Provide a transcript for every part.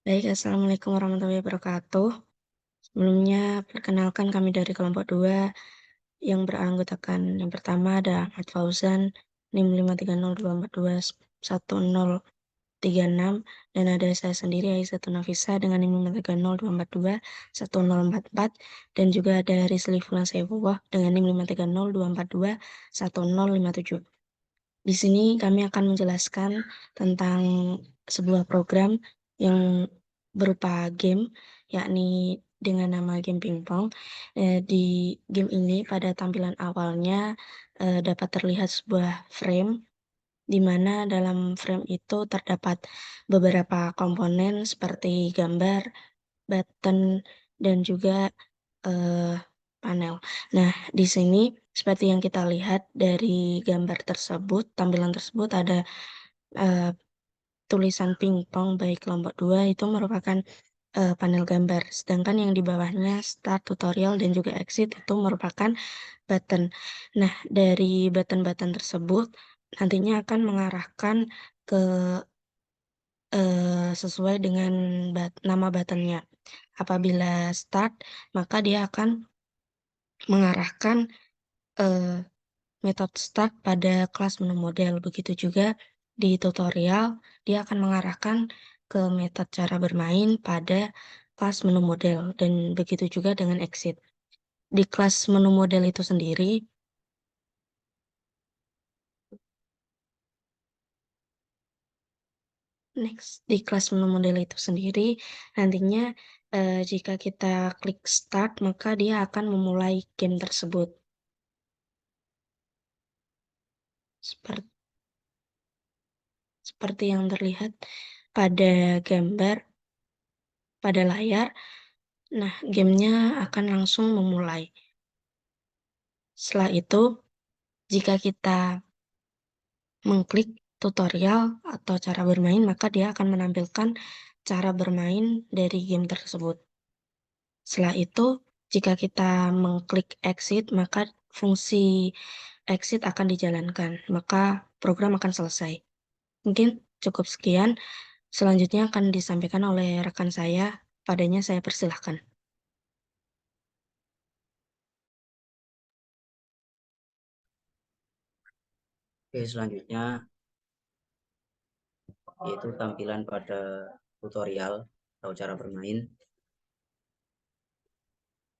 Baik, Assalamualaikum warahmatullahi wabarakatuh. Sebelumnya, perkenalkan kami dari kelompok 2 yang beranggotakan yang pertama ada Ahmad Fauzan, NIM 53024211036, dan ada saya sendiri Aisyatun Nafisa dengan NIM 53024211044, dan juga ada Rizli Fulan Saifullah dengan NIM 53024211057. Di sini kami akan menjelaskan tentang sebuah program yang berupa game, yakni dengan nama game pingpong. Di game ini pada tampilan awalnya dapat terlihat sebuah frame, di mana dalam frame itu terdapat beberapa komponen seperti gambar, button, dan juga eh, panel. Nah, di sini seperti yang kita lihat dari gambar tersebut, tampilan tersebut ada eh, tulisan pingpong baik kelompok 2 itu merupakan panel gambar. Sedangkan yang di bawahnya start tutorial dan juga exit itu merupakan button. Nah, dari button-button tersebut nantinya akan mengarahkan ke sesuai dengan nama buttonnya. Apabila start, maka dia akan mengarahkan metode start pada kelas menu model. Begitu juga di tutorial, dia akan mengarahkan ke metode cara bermain pada kelas menu model. Dan begitu juga dengan exit. Di kelas menu model itu sendiri, di kelas menu model itu sendiri, nantinya jika kita klik start, maka dia akan memulai game tersebut. Seperti yang terlihat pada gambar, pada layar. Nah, gamenya akan langsung memulai. Setelah itu, jika kita mengklik tutorial atau cara bermain, maka dia akan menampilkan cara bermain dari game tersebut. Setelah itu, jika kita mengklik exit, maka fungsi exit akan dijalankan, maka program akan selesai. Mungkin cukup sekian. Selanjutnya akan disampaikan oleh rekan saya. Padanya saya persilahkan. Oke, selanjutnya yaitu tampilan pada tutorial atau cara bermain.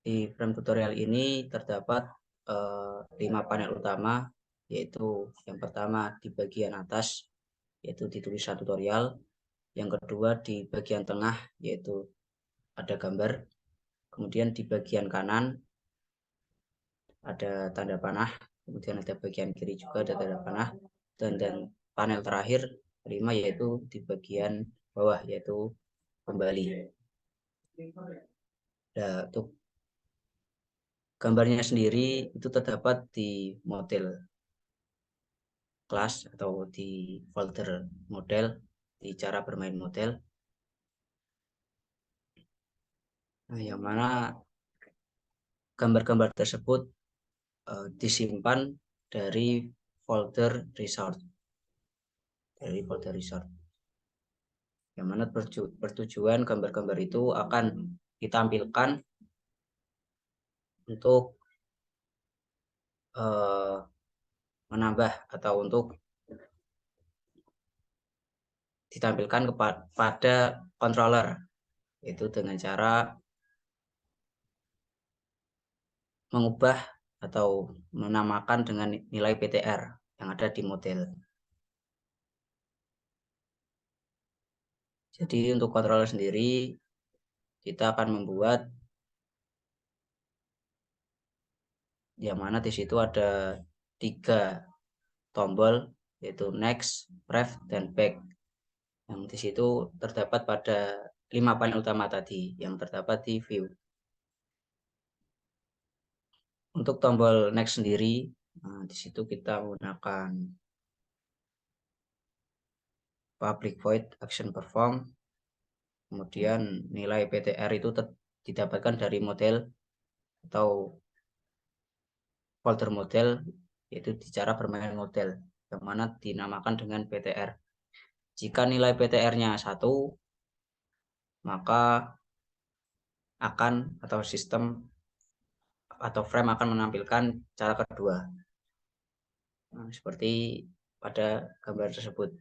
Di frame tutorial ini terdapat 5 panel utama, yaitu yang pertama di bagian atas, yaitu di tulisan tutorial. Yang kedua di bagian tengah, yaitu ada gambar. Kemudian di bagian kanan ada tanda panah. Kemudian ada bagian kiri juga ada tanda panah. Dan panel terakhir 5 yaitu di bagian bawah, yaitu kembali. Nah, untuk gambarnya sendiri itu terdapat di model kelas atau di folder model, di cara bermain model. Nah, yang mana gambar-gambar tersebut disimpan dari folder resort, yang mana bertujuan gambar-gambar itu akan ditampilkan untuk menambah atau untuk ditampilkan kepada controller, yaitu dengan cara mengubah atau menamakan dengan nilai PTR yang ada di model. Jadi untuk controller sendiri kita akan membuat yang mana di situ ada 3 tombol, yaitu next, ref, dan back. Yang di situ terdapat pada 5 panel utama tadi yang terdapat di view. Untuk tombol next sendiri, nah, di situ kita menggunakan public void action perform. Kemudian nilai PTR itu didapatkan dari model atau folder model, yaitu di cara bermain model, yang mana dinamakan dengan PTR. Jika nilai PTR-nya 1, maka akan atau sistem atau frame akan menampilkan cara kedua. Nah, seperti pada gambar tersebut.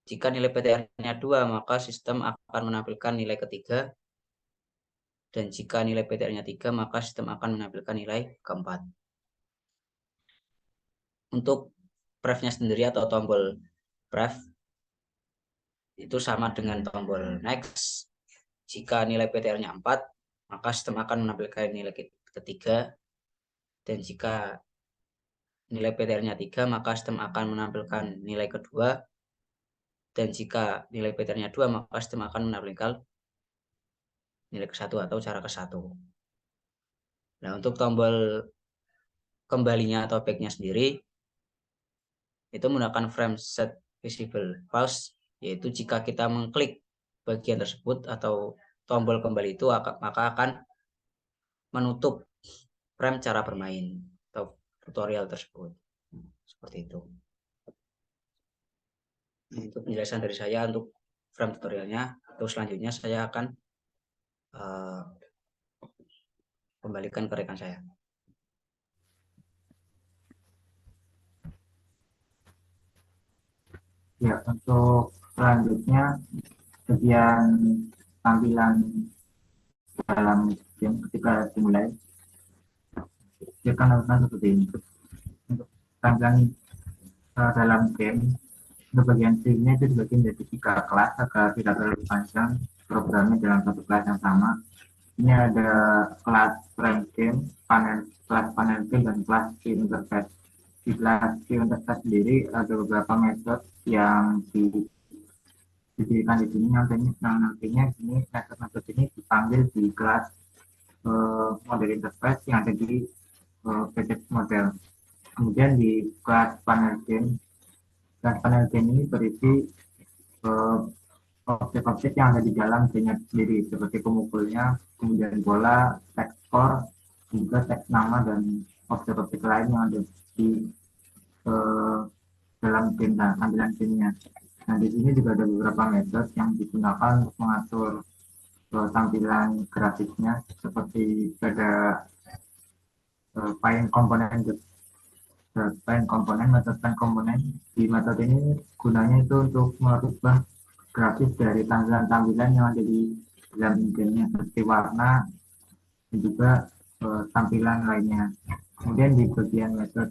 Jika nilai PTR-nya 2, maka sistem akan menampilkan nilai ketiga. Dan jika nilai PTR-nya 3, maka sistem akan menampilkan nilai keempat. Untuk pref-nya sendiri atau tombol pref itu sama dengan tombol next. Jika nilai PTR-nya 4, maka sistem akan menampilkan nilai ketiga. Dan jika nilai PTR-nya 3, maka sistem akan menampilkan nilai kedua. Dan jika nilai PTR-nya 2, maka sistem akan menampilkan nilai ke-1 atau cara ke-1. Nah, untuk tombol kembalinya atau back-nya sendiri, itu menggunakan frame set visible pause, yaitu jika kita mengklik bagian tersebut atau tombol kembali itu, maka akan menutup frame cara bermain atau tutorial tersebut. Seperti itu. Nah, itu penjelasan dari saya untuk frame tutorialnya. Atau selanjutnya saya akan kembalikan ke rekan saya. Ya, untuk selanjutnya bagian tampilan dalam game ketika dimulai, dia akan lakukan seperti ini. Untuk tampilan dalam game, untuk bagian screen-nya itu dibagi menjadi 3 kelas agar tidak terlalu panjang programnya dalam satu kelas yang sama. Ini ada kelas frame game, kelas panel game, dan kelas key interface. Di kelas key interface sendiri ada beberapa metode yang didirikan di sini. Nantinya ini metode ini dipanggil di kelas model interface yang ada di basic model. Kemudian di kelas panel game ini berisi objek-objek yang ada di dalam gamenya sendiri, seperti pemukulnya, kemudian bola, teks skor, juga teks nama, dan objek-objek lain yang ada di dalam game dan tampilan gamenya. Nah, di sini juga ada beberapa metode yang digunakan untuk mengatur tampilan grafisnya, seperti ada paint komponen, metode paint komponen. Di metode ini gunanya itu untuk merubah grafis dari tampilan-tampilan yang ada di dalam gamenya, seperti warna dan juga tampilan lainnya. Kemudian di bagian metode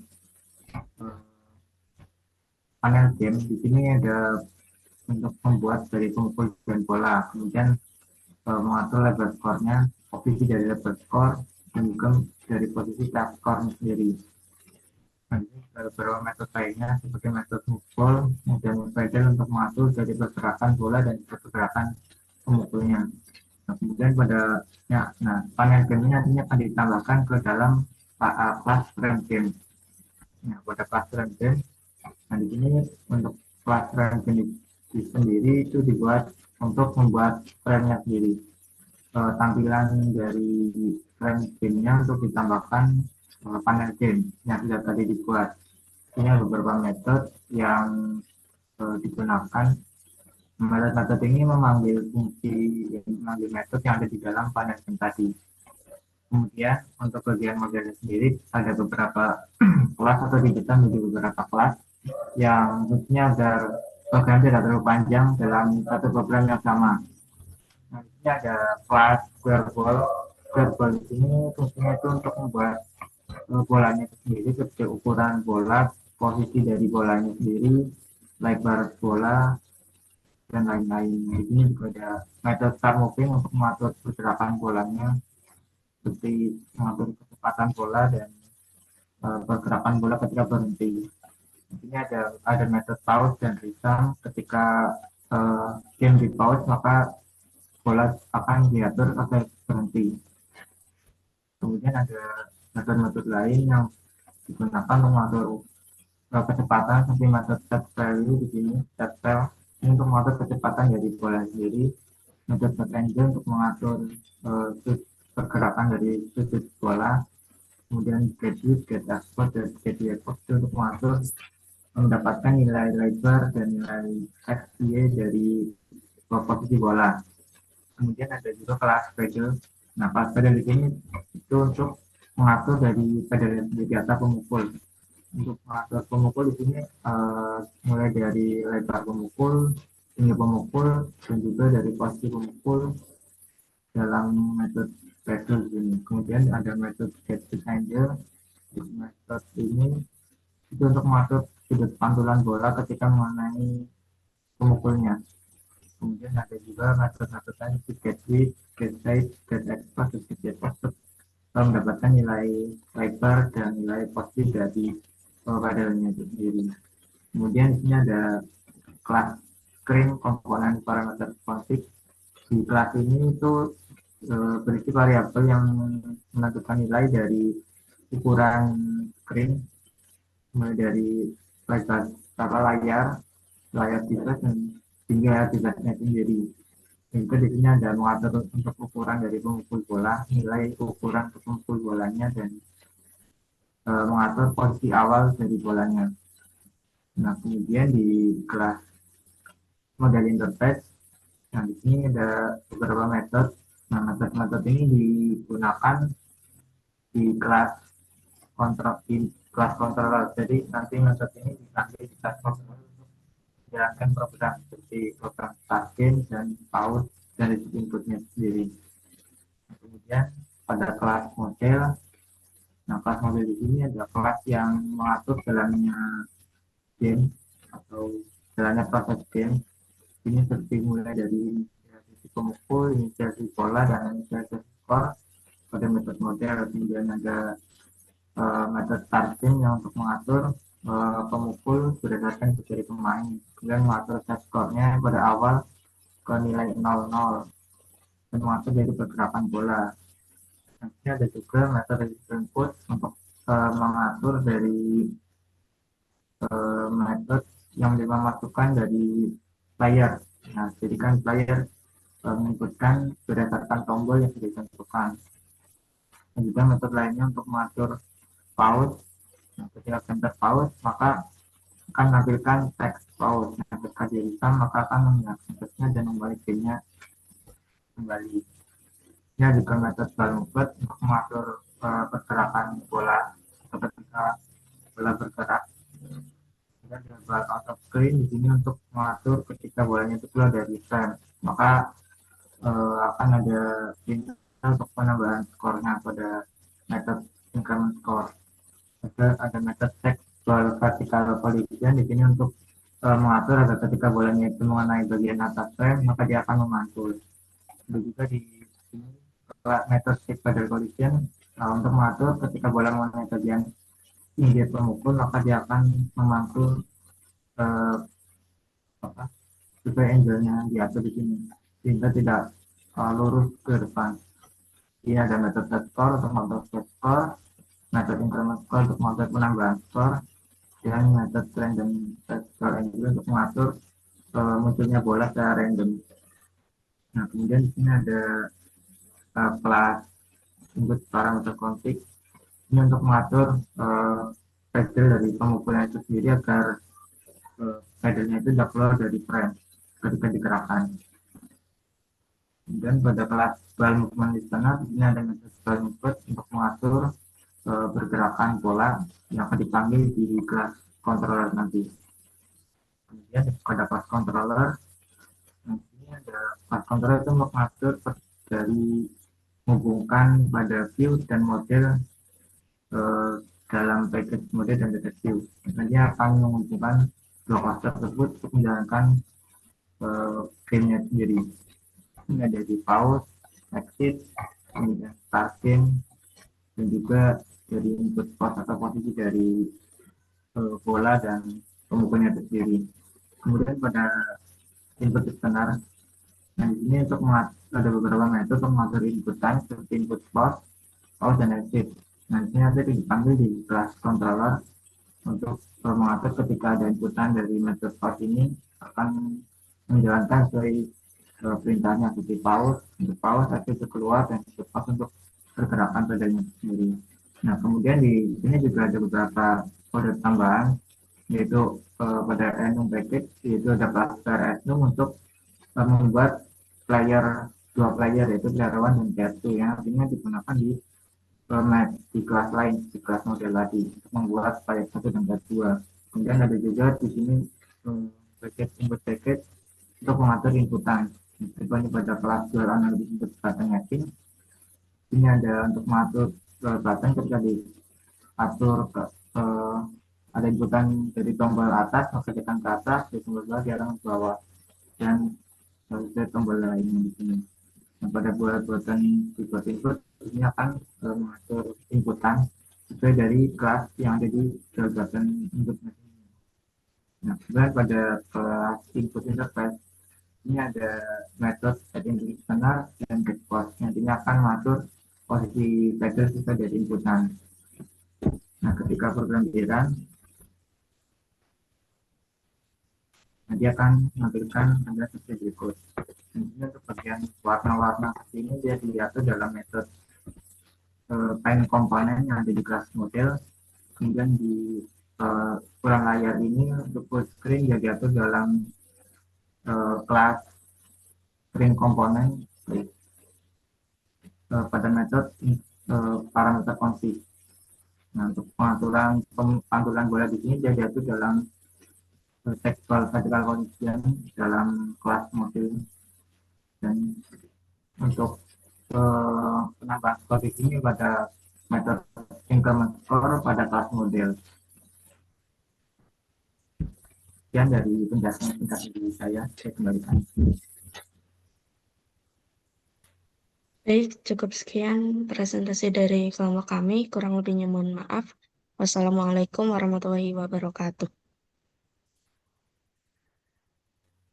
panel game, di sini ada untuk membuat dari pemukul dan bola, kemudian mengatur level skornya, posisi dari level skor, dan juga dari posisi tab skornya sendiri. Nanti beberapa metode lainnya seperti metode mukul, kemudian pedal untuk mengatur dari pergerakan bola dan pergerakan pemukulnya. Nah, kemudian panel game ini nantinya akan ditambahkan ke dalam kelas frame game. Nah, pada kelas frame game, nah di sini untuk kelas frame game sendiri itu dibuat untuk membuat frame-nya sendiri. Tampilan dari frame game-nya untuk ditambahkan panel game yang sudah tadi dibuat. Ini ada beberapa metode yang digunakan. Metode ini memanggil metode yang ada di dalam panel game tadi. Kemudian untuk bagian model sendiri ada beberapa kelas atau digital menjadi beberapa kelas yang khususnya agar program tidak terlalu panjang dalam satu program yang sama. Nah, ini ada kelas square ball di sini fungsinya itu untuk membuat bolanya sendiri, seperti ukuran bola, posisi dari bolanya sendiri, lebar bola, dan lain-lain. Di sini juga ada metode start moving untuk mengatur pergerakan bolanya, seperti mengatur kecepatan bola dan pergerakan bola ketika berhenti. Ini ada metode pause dan restart. Ketika game di pause, maka bola akan diatur agar berhenti. Kemudian ada metode lain yang digunakan untuk mengatur kecepatan, seperti metode set value di sini, set value ini untuk mengatur kecepatan dari bola sendiri, metode set angle untuk mengatur pergerakan dari sudut bola, kemudian get width, get export, dan get export untuk mengatur mendapatkan nilai lebar dan nilai XY dari posisi bola. Kemudian ada juga kelas pedal. Nah, kelas pedal di sini itu untuk mengatur dari pedal sendiri atau pemukul. Untuk mengatur pemukul di sini mulai dari lebar pemukul, tinggi pemukul, dan juga dari posisi pemukul dalam metode pedal ini. Kemudian ada metode get angle. Metode ini itu untuk mengatur sudut pantulan bola ketika mengenai pemukulnya. Kemudian ada juga metode-metode lain seperti get width, get height, get expose, get expose untuk mendapatkan nilai lebar dan nilai posisi dari pedalnya itu sendiri. Kemudian di sini ada kelas screen komponen parameter config. Di kelas ini itu berisi variabel yang menentukan nilai dari ukuran screen, mulai dari lebar layar device dan hingga device-nya sendiri. Juga di sini ada mengatur untuk ukuran dari pemukul bola, nilai ukuran untuk pemukul bolanya, dan mengatur posisi awal dari bolanya. Nah, kemudian di kelas model interface, nah di sini ada beberapa metode. Nah, metode ini digunakan di kelas controller. Jadi nanti metode ini dipakai di kelas controller untuk menjalankan program seperti program start-game dan pause dari inputnya sendiri. Nah, kemudian pada kelas model, nah kelas model di sini adalah kelas yang mengatur jalannya game atau jalannya proses game. Ini seperti mulai dari inisiasi pemukul, inisiasi bola, dan inisiasi skor pada metode model. Kemudian ada metode starting yang untuk mengatur pemukul berdasarkan dari pemain, kemudian mengatur set skornya pada awal ke nilai 0-0 dan mengatur dari pergerakan bola. Nanti ada juga metode input untuk mengatur dari metode yang dimasukkan dari player. Nah, jadi kan player menginputkan berdasarkan tombol yang sudah ditentukan. Dan juga metode lainnya untuk mengatur pause. Nah, ketika enter pause, maka akan menampilkan teks pause. Nah, ketika di hitam, maka akan menghilangkan teksnya dan membalikkannya kembali. Ini juga metode ball movement untuk mengatur pergerakan bola ketika bola bergerak. Dan ball out of screen di sini untuk mengatur ketika bolanya itu keluar dari frame. Maka akan ada perintah untuk penambahan skornya pada metode increment score. Ada metode check ball vertical collision di sini untuk mengatur agar ketika bolanya itu mengenai bagian atas frame, maka dia akan memantul. Ada juga di sini metode check paddle collision untuk mengatur ketika bola mengenai bagian tinggi pemukul, maka dia akan memantul supaya angle-nya diatur di sini sehingga tidak lurus ke depan. Ini ada metode set score untuk mengatur set score, metode increment score untuk mengatur penambahan skor, dan metode random set score angle untuk mengatur munculnya bola secara random. Nah, kemudian di sini ada kelas input parameter config. Ini untuk mengatur pedal dari pemukulan itu sendiri agar pedalnya itu tidak keluar dari frame ketika digerakkan. Dan pada kelas ball movement listener, ini ada metode ball movement untuk mengatur pergerakan bola yang akan dipanggil di kelas controller nanti. Kemudian pada kelas controller, nanti ada kelas controller itu mengatur dari menghubungkan pada view dan model dalam package mode dan data view. Nanti akan menghubungkan dua kelas tersebut untuk menjalankan gamenya sendiri. Ini ada di pause, exit, kemudian start game, dan juga dari input pos atau posisi dari bola dan pemukulnya itu sendiri. Kemudian pada input listener, nah di sini untuk ada beberapa metode untuk mengatur inputan seperti input pos, pause, dan exit. Nah, ini nanti dipanggil di kelas controller untuk mengatur ketika ada inputan dari metode pause ini akan menjalankan sesuai perintahnya seperti pause, untuk pause, exit keluar, dan input pause untuk pergerakan pedalnya sendiri. Nah, kemudian di sini juga ada beberapa kode tambahan, yaitu pada enum package, yaitu ada cluster enum untuk membuat player dua player yaitu player 1 dan player 2 yang artinya digunakan di di kelas lain, di kelas model tadi untuk membuat player 1 dan player 2. Kemudian ada juga di sini package input package untuk mengatur inputan. Contohnya pada kelas jual analisis input button mapping, ini ada untuk mengatur button ketika diatur ada inputan dari tombol atas, maka tekan ke atas, dari tombol bawah diarahkan ke bawah, dan dari tombol lainnya di sini. Nah, pada buatan keyboard input ini akan mengatur inputan sesuai dari kelas yang ada di jual button input. Nah, kemudian pada kelas input interface ini ada metode setting listener dan get post yang nantinya akan mengatur posisi pedal sesuai dari inputan. Nah, ketika program jalan, nanti akan menampilkan tanda seperti berikut. Kemudian untuk bagian warna-warna ini dia diatur dalam metode paint komponen yang ada di kelas model. Kemudian di ukuran layar ini untuk full screen dia diatur dalam kelas screen komponen pada metode parameter config. Nah, untuk pengaturan bola di sini dia diatur dalam textual vertical condition dalam kelas model, dan untuk penambahan skor di sini pada metode increment score pada kelas model. Sekian dari penjelasan singkat dari saya kembalikan. Baik, cukup sekian presentasi dari kelompok kami. Kurang lebihnya mohon maaf. Wassalamualaikum warahmatullahi wabarakatuh.